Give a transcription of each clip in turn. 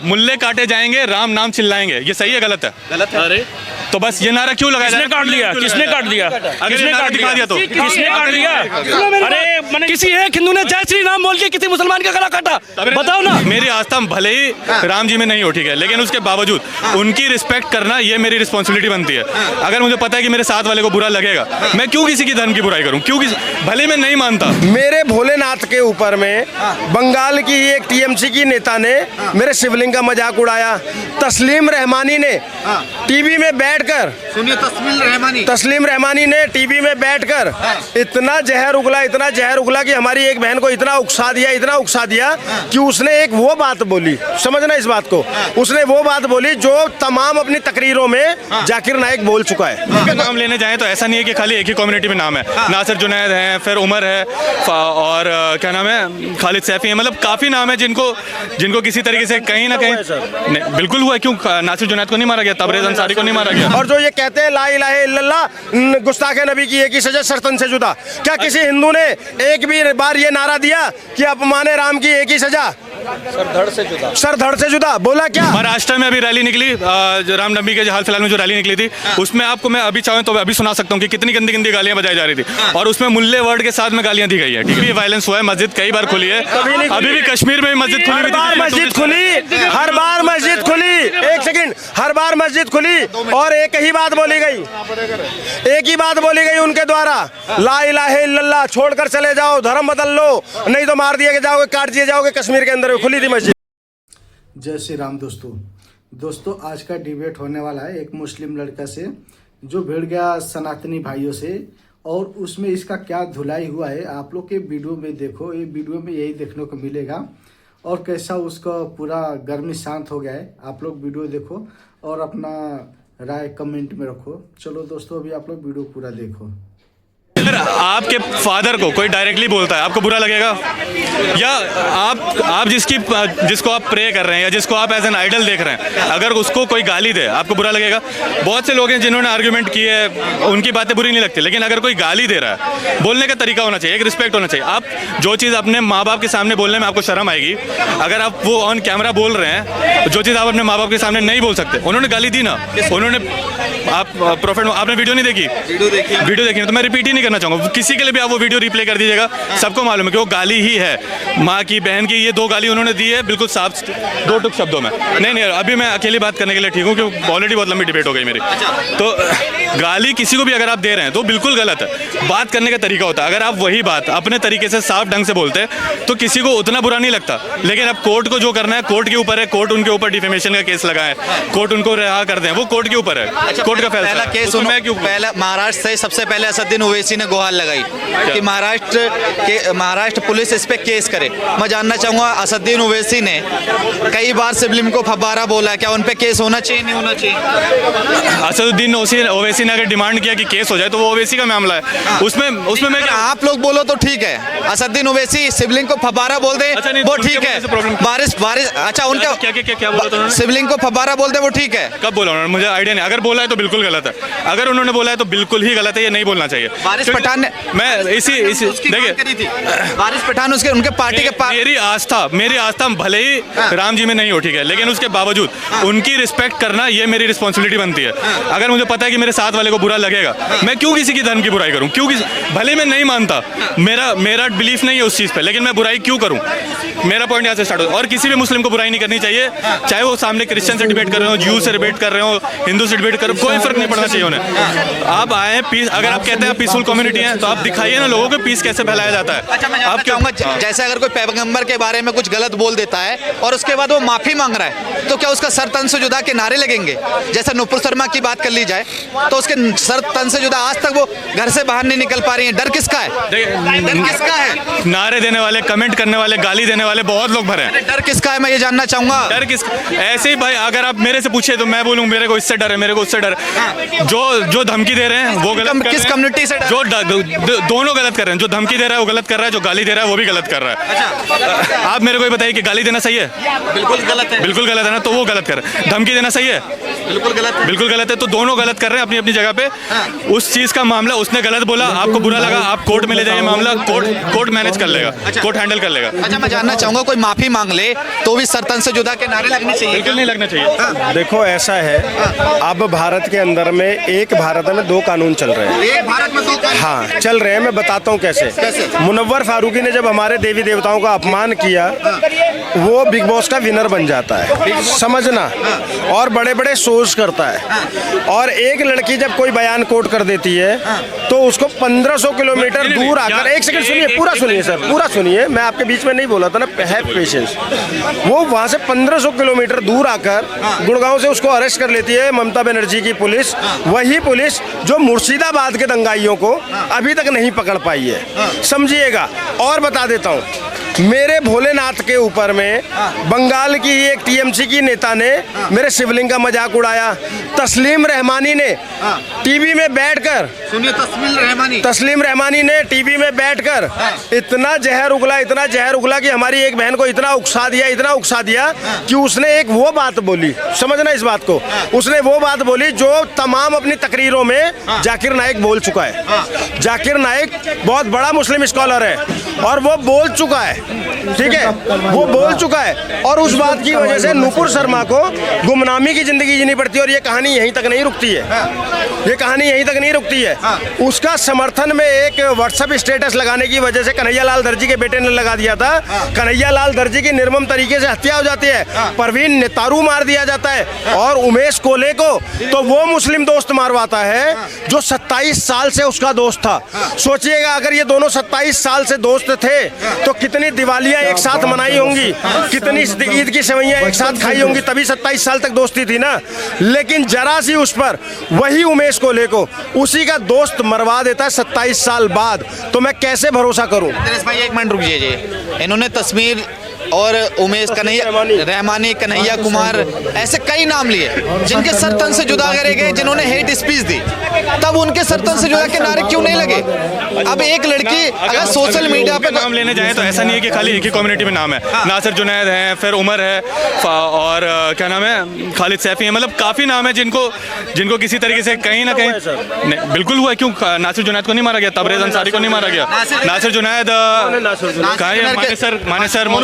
मुल्ले काटे जाएंगे, राम नाम चिल्लाएंगे, ये सही है गलत है? गलत है। अरे तो बस ये नारा क्यों लगाया? किसने काट दिया? किसने काट दिया? किसने काट दिया? तो किसने काट दिया? अरे किसी एक हिंदू ने जय श्री राम बोल के किसी मुसलमान का गला काटा, बताओ ना। मेरी आस्था भले ही राम जी में नहीं हो, ठीक है, लेकिन उसके बावजूद उनकी रिस्पेक्ट करना ये मेरी रिस्पॉन्सिबिलिटी बनती है। अगर मुझे पता है कि मेरे साथ वाले को बुरा लगेगा, मैं क्यों किसी की धर्म की बुराई करूं? क्यों भले मैं नहीं मानता। मेरे भोलेनाथ के ऊपर में बंगाल की एक टीएमसी की नेता ने मेरे शिवलिंग का मजाक उड़ाया। तस्लीम रहमानी ने टीवी में बैठकर, सुनिए, तस्लीम रहमानी ने टीवी में बैठकर इतना जहर उगला कि हमारी एक बहन को इतना उकसा दिया कि उसने एक वो बात बोली, समझना इस बात को, उसने वो बात बोली जो तमाम अपनी तकरीरों में जाकिर नाइक बोल चुका है। नाम लेने जाए तो ऐसा नहीं है कि खाली एक ही कम्युनिटी में नाम है। नासिर जुनैद है, फिर उमर है, और क्या नाम है, खालिद सैफी है, मतलब काफी नाम है जिनको किसी तरीके से कहीं ना कहीं बिल्कुल हुआ। क्यों नासिर जुनैद को नहीं मारा गया? तबरेज़ अंसारी को नहीं मारा गया? और जो ये कहते हैं ला इलाहा इल्लल्लाह, गुस्ताख नबी की एक ही सजा, सरतन से जुदा। क्या किसी हिंदू ने एक भी बार ये नारा दिया कि अपमाने राम की एक ही सजा, सर धड़ से जुदा? बोला क्या? महाराष्ट्र में अभी रैली निकली, रामनवमी के हाल फिलहाल में जो रैली निकली थी, उसमें आपको मैं अभी चाहूँ तो अभी सुना सकता हूँ कि कितनी गंदी गंदी गालियां बजाई जा रही थी, और उसमें मुल्ले वर्ड के साथ में गालियां दी गई है। ठीक है, वायलेंस हुआ है, मस्जिद कई बार खुली है, अभी भी कश्मीर में मस्जिद खुली, हर बार मस्जिद खुली, एक सेकंड, हर बार मस्जिद खुली और एक ही बात बोली गई उनके द्वारा, ला इलाहा इल्लल्लाह, छोड़कर चले जाओ, धर्म बदल लो, नहीं तो मार दिए जाओगे, काट दिए जाओगे। कश्मीर के अंदर खुली थी मस्जिद। जय श्री राम। दोस्तों आज का डिबेट होने वाला है एक मुस्लिम लड़का से जो भिड़ गया सनातनी भाइयों से, और उसमें इसका क्या धुलाई हुआ है आप लोग के वीडियो में देखो। ये वीडियो में यही देखने को मिलेगा और कैसा उसका पूरा गर्मी शांत हो गया है। आप लोग वीडियो देखो और अपना राय कमेंट में रखो। चलो दोस्तों अभी आप लोग वीडियो पूरा देखो। अगर आपके फादर को कोई डायरेक्टली बोलता है, आपको बुरा लगेगा? या आप जिसको आप प्रे कर रहे हैं या जिसको आप एज एन आइडल देख रहे हैं, अगर उसको कोई गाली दे, आपको बुरा लगेगा? बहुत से लोग हैं जिन्होंने आर्ग्यूमेंट की है, उनकी बातें बुरी नहीं लगती, लेकिन अगर कोई गाली दे रहा है, बोलने का तरीका होना चाहिए, एक रिस्पेक्ट होना चाहिए। आप जो चीज़ अपने माँ बाप के सामने बोलने में आपको शर्म आएगी, अगर आप वो ऑन कैमरा बोल रहे हैं, जो चीज़ आप अपने माँ बाप के सामने नहीं बोल सकते, उन्होंने गाली दी ना, आप प्रॉफिट, आपने वीडियो नहीं देखी? वीडियो देखी तो मैं रिपीट ही नहीं करना चाहूँगा, किसी के लिए भी आप वो वीडियो रिप्ले कर दीजिएगा, सबको मालूम है कि वो गाली ही है। माँ की, बहन की, ये दो गाली उन्होंने दी है, बिल्कुल साफ दो टुक शब्दों में। नहीं, अभी मैं अकेली बात करने के लिए ठीक हूँ, क्योंकि ऑलरेडी बहुत लंबी डिबेट हो गई मेरी। तो गाली किसी को भी अगर आप दे रहे हैं तो बिल्कुल गलत है। बात करने का तरीका होता है, अगर आप वही बात अपने तरीके से साफ ढंग से बोलते हैं तो किसी को उतना बुरा नहीं लगता। लेकिन अब कोर्ट को जो करना है, कोर्ट के ऊपर है, कोर्ट उनके ऊपर डिफेमेशन का केस लगाए, कोर्ट उनको रिहा कर दें, वो कोर्ट के ऊपर है, कोर्ट का फैसला। केस पहला महाराष्ट्र से सबसे पहले असदुद्दीन ओवैसी ने गुहार लगाई कि महाराष्ट्र पुलिस इस पे केस करे। मैं जानना चाहूंगा, असदुद्दीन ओवैसी ने कई बार सिबलिम को फब्बारा बोला, क्या उन पे केस होना चाहिए, नहीं होना चाहिए? असदुद्दीन ओवैसी ने अगर डिमांड किया कि केस हो जाए तो वो ओवैसी का मामला है, उसमें मैं आप लोग बोलो तो ठीक है, असदुद्दीन ओवैसी सिबलिंग को फब्बारा बोल दे वो ठीक है, बारिश अच्छा उनका क्या बोला था उन्होंने? सिबलिंग को फब्बारा बोल दे वो ठीक है? कब बोला उन्होंने? मुझे आइडिया नहीं। अगर बोला है तो बिल्कुल गलत है, अगर उन्होंने बोला है तो बिल्कुल ही गलत है, ये नहीं बोलना चाहिए। बारिश पठान ने, मैं इसी देखिए, बारिश पठान उनके पार्टी के मेरी आस्था भले ही राम जी में नहीं हो, ठीक है, लेकिन उसके बावजूद उनकी रिस्पेक्ट करना ये मेरी रिस्पॉन्सिबिलिटी बनती है। अगर मुझे पता है कि मेरे साथ वाले को बुरा लगेगा, मैं क्यों किसी की धर्म की बुराई करूं? क्यों भले मैं नहीं मानता, मेरा बिलीफ नहीं है उस चीज़ पे, लेकिन मैं बुराई क्यों करूं? मेरा पॉइंट यहाँ से स्टार्ट हो। और किसी भी मुस्लिम को बुराई नहीं करनी चाहिए, चाहे वो सामने क्रिश्चियन से डिबेट कर रहे हो, ज्यू से डिबेट कर रहे हो, हिंदू से डिबेट कर रहे हो, कोई फर्क नहीं पड़ना चाहिए उन्हें। आप आए पीस, अगर आप कहते हैं पीसफुल कम्युनिटी है तो आप दिखाइए ना लोगों को पीस कैसे फैलाया जाता है। अच्छा, मैं आप चाहूंगा, जैसे अगर कोई पैगंबर के बारे में कुछ गलत बोल देता है और उसके बाद वो माफी मांग रहा है, तो क्या उसका सर तन से जुदा के नारे लगेंगे? जैसे नुपुर शर्मा की बात कर ली जाए तो उसके सर तन से जुदा, आज तक वो घर से बाहर नहीं निकल पा रही है। डर किसका है? डर किसका है? नारे देने वाले, कमेंट करने वाले, गाली देने वाले बहुत लोग भरे हैं। डर किसका है, मैं ये जानना चाहूंगा। डर किस? ऐसे ही भाई, अगर आप मेरे से पूछे तो मैं बोलूँ मेरे को इससे डर है, मेरे को उससे डर है। जो धमकी दे रहे हैं वो गलत, किस कम्युनिटी से? जो दोनों गलत कर रहे हैं। जो धमकी दे रहा है वो गलत कर रहा है, जो गाली दे रहा है वो भी गलत कर रहा है। आप मेरे को ये बताइए कि गाली देना सही है? बिल्कुल गलत है। बिल्कुल गलत है ना, तो वो गलत कर रहे हैं। धमकी देना सही है? बिल्कुल गलत है। बिल्कुल गलत है। तो दोनों गलत कर रहे हैं अपनी अपनी जगह पे। उस चीज का मामला, उसने गलत बोला, आपको बुरा लगा, आप कोर्ट में ले जाइए मामला, कोर्ट मैनेज कर लेगा, कोर्ट हैंडल कर लेगा। अच्छा, मैं जानना चाहूंगा, कोई माफी मांग ले तो भी सर तन से जुदा के नारे लगने चाहिए? बिल्कुल नहीं लगना चाहिए। देखो ऐसा है, अब भारत के अंदर में एक भारत में दो कानून चल रहे हैं। एक भारत में दो कानून? हाँ चल रहे हैं, मैं बताता हूँ कैसे। मुनव्वर फारूकी ने जब हमारे देवी देवताओं का अपमान किया, वो बिग बॉस का विनर बन जाता है, समझना, और बड़े बड़े शोज करता है। और एक लड़की जब कोई बयान कोट कर देती है तो उसको 1500 किलोमीटर दूर आकर, एक सेकंड सुनिए, पूरा सुनिए सर, पूरा सुनिए, मैं आपके बीच में नहीं बोला था ना, हैव पेशेंस। वो वहाँ से 1500 किलोमीटर दूर आकर गुड़गांव से उसको अरेस्ट कर लेती है ममता बनर्जी की पुलिस, वही पुलिस जो मुर्शिदाबाद के दंगाइयों को अभी तक नहीं पकड़ पाई है, समझिएगा। और बता देता हूँ, मेरे भोलेनाथ के ऊपर में बंगाल की एक टीएमसी की नेता ने मेरे शिवलिंग का मजाक उड़ाया। तस्लीम रहमानी ने टीवी में बैठकर, सुनिए, तस्लीम रहमानी ने टीवी में बैठकर इतना जहर उगला कि हमारी एक बहन को इतना उकसा दिया कि उसने एक वो बात बोली, समझना इस बात को, उसने वो बात बोली जो तमाम अपनी तकरीरों में जाकिर नाइक बोल चुका है। जाकिर नाइक बहुत बड़ा मुस्लिम स्कॉलर है और वो बोल चुका है, ठीक है, वो बोल चुका है। और उस बात की वजह से नुपुर शर्मा को गुमनामी की जिंदगी जीनी पड़ती है। और ये कहानी यहीं तक नहीं रुकती है, ये कहानी यहीं तक नहीं रुकती है। उसका समर्थन में एक व्हाट्सएप स्टेटस लगाने की वजह से कन्हैया लाल दर्जी के बेटे ने लगा दिया था। कन्हैया लाल दर्जी की निर्मम तरीके से हत्या हो जाती है, परवीन नेतारू मार दिया जाता है, और उमेश कोले को तो वो मुस्लिम दोस्त मारवाता है जो 27 साल से उसका दोस्त था। सोचिएगा, अगर ये दोनों 27 साल से दोस्त थे तो कितनी दिवालियां एक साथ मनाई होंगी, कितनी ईद की सेवैयां एक साथ खाई होंगी, तभी 27 साल तक दोस्ती थी ना। लेकिन जरा सी उस पर वही उमेश कोले को उसी का दोस्त मरवा देता है 27 साल बाद, तो मैं कैसे भरोसा करूं? नरेश भाई, एक मिनट रुक जाइए। इन्होंने तस्वीर और उमेश कन्हैया रहमानी, कन्हैया कुमार, ऐसे कई नाम लिए जिनके सर तन से जुदा करे गए, जिन्होंने हेट स्पीच दी, तब उनके सर तन से जुदा के नारे क्यों नहीं लगे? अब एक लड़की अगर सोशल मीडिया पे नाम लेने जाए तो ऐसा नहीं है कि खाली एक ही कम्युनिटी में नाम है। नासिर जुनैद है, फिर उमर है, और क्या नाम है, खालिद सैफी है, मतलब काफी नाम है जिनको किसी तरीके से कहीं ना कहीं बिल्कुल हुआ। क्यों नासिर जुनैद को नहीं मारा गया? तबरेज अंसारी को नहीं मारा गया? नासिर जुनैद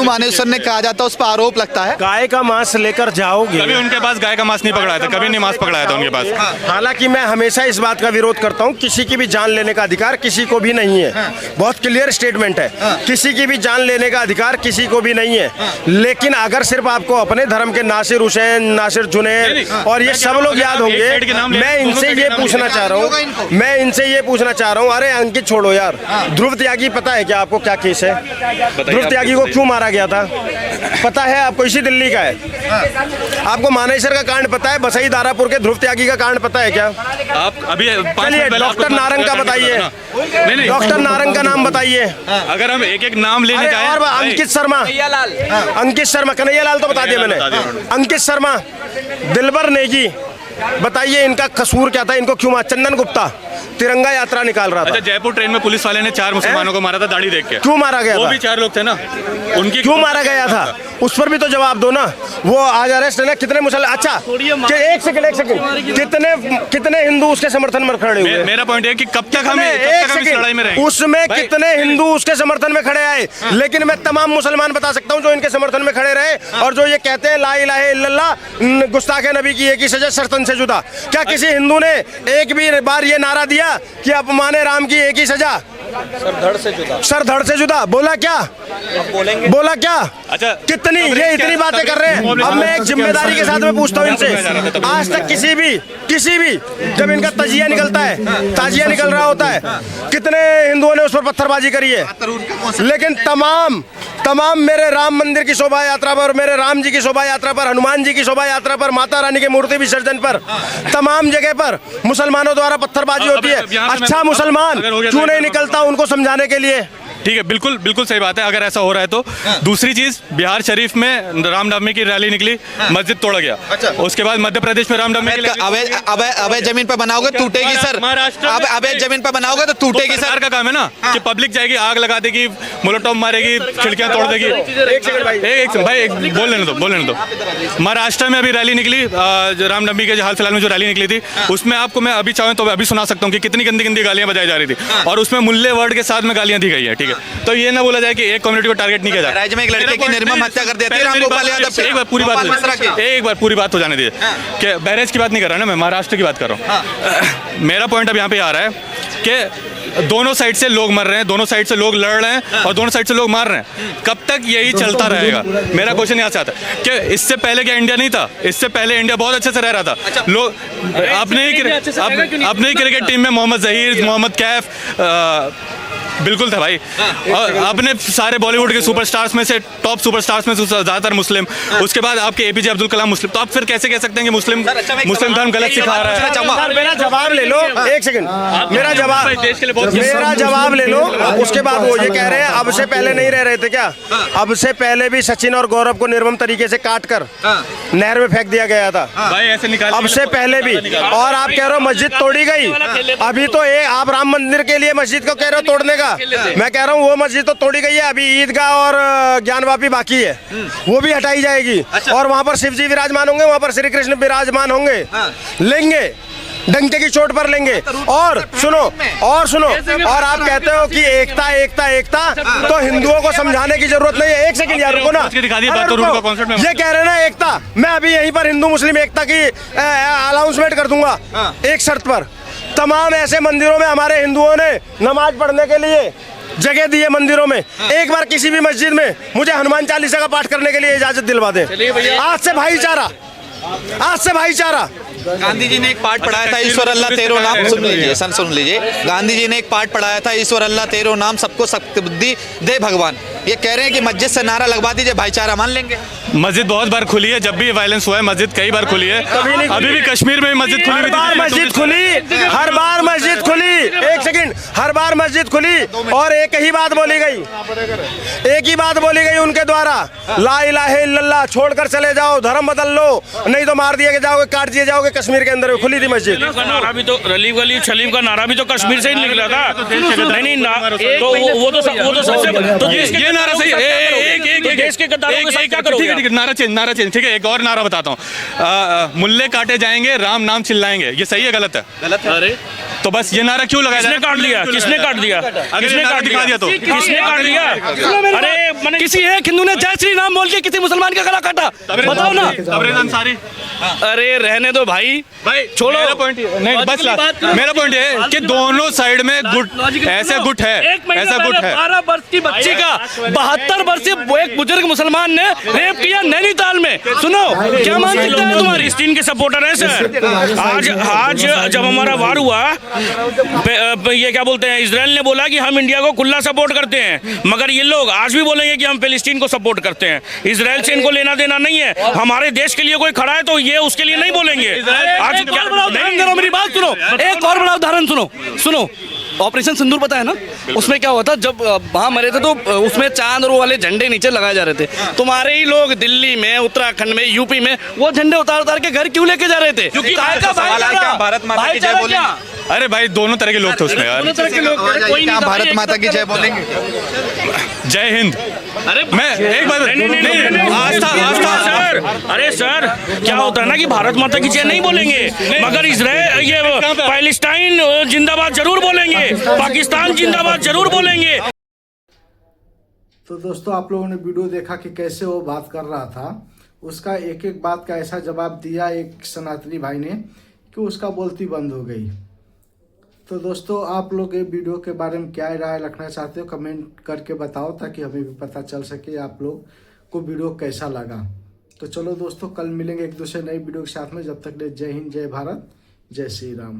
मानेसर ने कहा जाता, उस पर आरोप लगता है गाय का मांस लेकर जाओगे। कभी उनके पास गाय का मांस नहीं पकड़ाया था, कभी नहीं मांस पकड़ाया था उनके पास। हालांकि मैं हमेशा इस बात का विरोध करता हूं, किसी की भी जान लेने का अधिकार किसी को भी नहीं है, बहुत क्लियर स्टेटमेंट है, किसी की भी जान लेने का अधिकार किसी को भी नहीं है। लेकिन अगर सिर्फ आपको अपने धर्म के नासिर हुसैन, नासिर जुनैद और ये सब लोग याद होंगे, मैं इनसे ये पूछना चाह रहा हूँ, अरे अंकित छोड़ो यार, ध्रुव त्यागी पता है क्या आपको क्या केस है? ध्रुव त्यागी को क्यों मारा गया था पता है आपको? इसी दिल्ली का है। आपको मानेसर का कांड पता है? बसई दारापुर के ध्रुव त्यागी का कांड पता है क्या? आप अभी डॉक्टर नारंग का बताइए, डॉक्टर नारंग का नाम बताइए। अगर हम एक एक नाम लेने जाएं, और अंकित शर्मा, कन्हैया लाल तो बता दिया मैंने, अंकित शर्मा, दिलबर नेगी, बताइए इनका कसूर क्या था? इनको क्यों? चंदन गुप्ता तिरंगा यात्रा निकाल रहा था। अच्छा, जयपुर ट्रेन में पुलिस वाले ने 4 मुसलमानों को मारा था दाढ़ी देख के, क्यों मारा गया? वो भी 4 लोग थे ना, उनकी क्यों मारा गया था? उस पर भी तो जवाब दो ना। वो आज अरेस्ट है ना, कितने मुसलमान, अच्छा एक सेकंड, कितने हिंदू उसके समर्थन में खड़े हुए? मेरा पॉइंट है कि कब तक हम इस लड़ाई में रहेंगे? उसमें कितने हिंदू उसके समर्थन में खड़े आए? लेकिन मैं तमाम मुसलमान बता सकता हूँ जो इनके समर्थन में खड़े रहे और जो ये कहते हैं ला इलाहा इल्लल्लाह, गुस्ताखे नबी की एक ही सजा, सरतन से जुदा। क्या किसी हिंदू ने एक भी बार ये नारा दिया कि अपमाने राम की एक ही सजा, सर धड़ से जुदा? बोला क्या? बोला क्या? अच्छा, कितनी ये इतनी बातें कर रहे हैं। अब मैं एक जिम्मेदारी के साथ में पूछता हूँ इनसे, आज तक किसी भी जब इनका ताजिया निकल रहा होता है, कितने हिंदुओं ने उस पर पत्थरबाजी करी है? लेकिन तमाम मेरे राम मंदिर की शोभा यात्रा पर, मेरे राम जी की शोभा यात्रा पर, हनुमान जी की शोभा यात्रा पर, माता रानी के मूर्ति विसर्जन पर, तमाम जगह पर मुसलमानों द्वारा पत्थरबाजी होती है। अच्छा मुसलमान क्यों नहीं निकलता उनको समझाने के लिए? ठीक है, बिल्कुल बिल्कुल सही बात है अगर ऐसा हो रहा है तो। दूसरी चीज, बिहार शरीफ में रामनवमी की रैली निकली, मस्जिद तोड़ा गया। उसके बाद मध्य प्रदेश में रामनवमी की अवैध जमीन पर बनाओगे टूटेगी सर, अवैध जमीन पर बनाओगे तो टूटेगी सर। सरकार का काम है ना कि पब्लिक जाएगी, आग लगा देगी, मोलोटॉव मारेगी, खिड़कियां तोड़ देगी। एक सेकंड भाई, बोल लेने दो। महाराष्ट्र में अभी रैली निकली, रामनवमी के हाल फिलहाल में जो रैली निकली थी, उसमें आपको मैं अभी चाहूँ तो अभी सुना सकता हूँ कि कितनी गंदी गंदी गालियां बजाई जा रही थी, और उसमें मुल्ले वर्ड के साथ में गालियां दी गई है। ठीक है, तो ये ना बोला जाए कि एक कम्युनिटी को टारगेट नहीं किया जाए। राज्य में एक लड़के की निर्मम हत्या कर देती है रामगोपाल यादव। एक बार पूरी बात हो जाने दीजिए कि बहरेज की बात नहीं कर रहा ना, मैं महाराष्ट्र की बात कर रहा हूँ। मेरा पॉइंट अब यहाँ पे आ रहा है कि दोनों साइड से लोग मर रहे हैं, दोनों साइड से लोग लड़ रहे हैं और दोनों साइड से लोग मार रहे हैं। कब तक यही चलता रहेगा? मेरा क्वेश्चन यहाँ से आता है कि इससे पहले क्या इंडिया नहीं था? इससे पहले इंडिया बहुत अच्छे से रह रहा था। लोग अपने ही क्रिकेट टीम में मोहम्मद जहीर, मोहम्मद कैफ बिल्कुल था भाई, और अपने सारे बॉलीवुड के सुपरस्टार्स में से, टॉप सुपरस्टार्स में से ज्यादातर मुस्लिम। उसके बाद आपके एपीजे अब्दुल कलाम मुस्लिम। तो आप फिर कैसे कह सकते हैं कि मुस्लिम धर्म गलत सिखा रहा है? मेरा जवाब ले लो, एक सेकंड, मेरा जवाब ले लो। उसके बाद वो ये कह रहे हैं अब से पहले नहीं रह रहे थे क्या? अब से पहले भी सचिन और गौरव को निर्मम तरीके से काट कर नहर में फेंक दिया गया था भाई, ऐसे निकाल। अब से पहले भी, और आप कह रहे हो मस्जिद तोड़ी गई। अभी तो आप राम मंदिर के लिए मस्जिद को कह रहे हो तोड़ने का, मैं कह रहा हूँ वो मस्जिद तो तोड़ी गई है, अभी ईदगाह और ज्ञानवापी बाकी है, वो भी हटाई जाएगी। और वहाँ पर शिव जी विराजमान होंगे, वहाँ पर श्री कृष्ण विराजमान होंगे, लेंगे डंके की चोट पर लेंगे। और सुनो, और आप कहते हो कि एकता एकता एकता, तो हिंदुओं को समझाने की जरूरत नहीं है। एक सेकंड यार, रुको ना, ये कह रहे हैं ना एकता, मैं अभी यहीं पर हिंदू मुस्लिम एकता की अनाउंसमेंट कर दूंगा एक शर्त पर। तमाम ऐसे मंदिरों में हमारे हिंदुओं ने नमाज पढ़ने के लिए जगह दी है मंदिरों में, एक बार किसी भी मस्जिद में मुझे हनुमान चालीसा का पाठ करने के लिए इजाजत दिलवा दें। आज से भाईचारा। गांधी जी ने एक पाठ पढ़ाया था, ईश्वर अल्लाह तेरो नाम, सुन लीजिए। गांधी जी ने एक पाठ पढ़ाया था, ईश्वर अल्लाह तेरो नाम, सबको शक्ति बुद्धि दे भगवान। ये कह रहे हैं कि मस्जिद से नारा लगवा दीजिए, भाईचारा मान लेंगे। मस्जिद बहुत बार खुली है, जब भी वायलेंस हुआ है मस्जिद कई बार खुली है। अभी भी कश्मीर में मस्जिद खुली, हर बार मस्जिद खुली, एक सेकंड, हर बार मस्जिद खुली और एक ही बात बोली गई उनके द्वारा, ला इलाहा इल्लल्लाह, छोड़कर चले जाओ, धर्म बदल लो, नहीं तो मार दिए जाओगे, काट दिए जाओगे। कश्मीर के अंदर खुली थी मस्जिद। नारा भी तो रलीफ अली शलीम का नारा भी तो कश्मीर से ही निकला था। नहीं, तो वो तो सबसे, तो ये नारा सही, एक देश के गद्दारों के साथ क्या करोगे? ठीक है, नारा चेंज। ठीक है, एक और नारा बताता हूँ, मुल्ले काटे जाएंगे, राम नाम चिल्लाएंगे। ये सही है गलत है? गलत है। अरे तो बस ये नारा क्यों लगाया? किसने काट दिया? किसने काट दिया? तो किसने काट दिया? अरे किसी एक हिंदू ने जय श्री राम बोल के किसी मुसलमान का गला काटा, बताओ ना। अंसारी, अरे रहने दो भाई, छोड़ो। मेरा पॉइंट ये है कि दोनों साइड में ऐसा गुट है। 12 वर्ष की बच्ची का 72 वर्षीय एक बुजुर्ग मुसलमान ने रेप किया नैनीताल में। सुनो, क्या मानसिकता है तुम्हारी? फिलिस्तीन के सपोर्टर है सर। आज जब हमारा वार हुआ, ये क्या बोलते हैं, इजराइल ने बोला कि हम इंडिया को खुला सपोर्ट करते हैं, मगर ये लोग आज भी बोलेंगे कि हम फिलिस्तीन को सपोर्ट करते हैं। इजराइल से इनको लेना देना नहीं है। हमारे देश के लिए कोई खड़ा है तो ये उसके लिए नहीं बोलेंगे। आज क्या नहीं, मेरी बात सुनो, एक और बड़ा उदाहरण सुनो। ऑपरेशन सिंदूर पता है ना? उसमें क्या हुआ था, जब वहाँ मरे थे तो उसमें चांद और वाले झंडे नीचे लगाए जा रहे थे। तुम्हारे ही लोग दिल्ली में, उत्तराखंड में, यूपी में वो झंडे उतार के घर क्यों लेके जा रहे थे? क्योंकि भारत माता की जय बोलेंगे। अरे भाई, दोनों तरह के लोग थे उसमें यार। क्या भारत माता की जय बोलेंगे? जय हिंद। अरे मैं एक बार आस्था सर, अरे सर क्या होता है ना कि भारत माता की जय नहीं बोलेंगे, मगर इजराइल, ये पैलेस्टाइन जिंदाबाद जरूर बोलेंगे, पाकिस्तान जिंदाबाद जरूर बोलेंगे। तो दोस्तों, आप लोगों ने वीडियो देखा कि कैसे वो बात कर रहा था। उसका एक एक बात का ऐसा जवाब दिया एक सनातनी भाई ने कि उसका बोलती बंद हो गई। तो दोस्तों, आप लोग ये वीडियो के बारे में क्या राय रखना चाहते हो, कमेंट करके बताओ, ताकि हमें भी पता चल सके आप लोग को वीडियो कैसा लगा। तो चलो दोस्तों, कल मिलेंगे एक दूसरे नई वीडियो के साथ में। जब तक जय हिंद, जय भारत, जय श्री राम।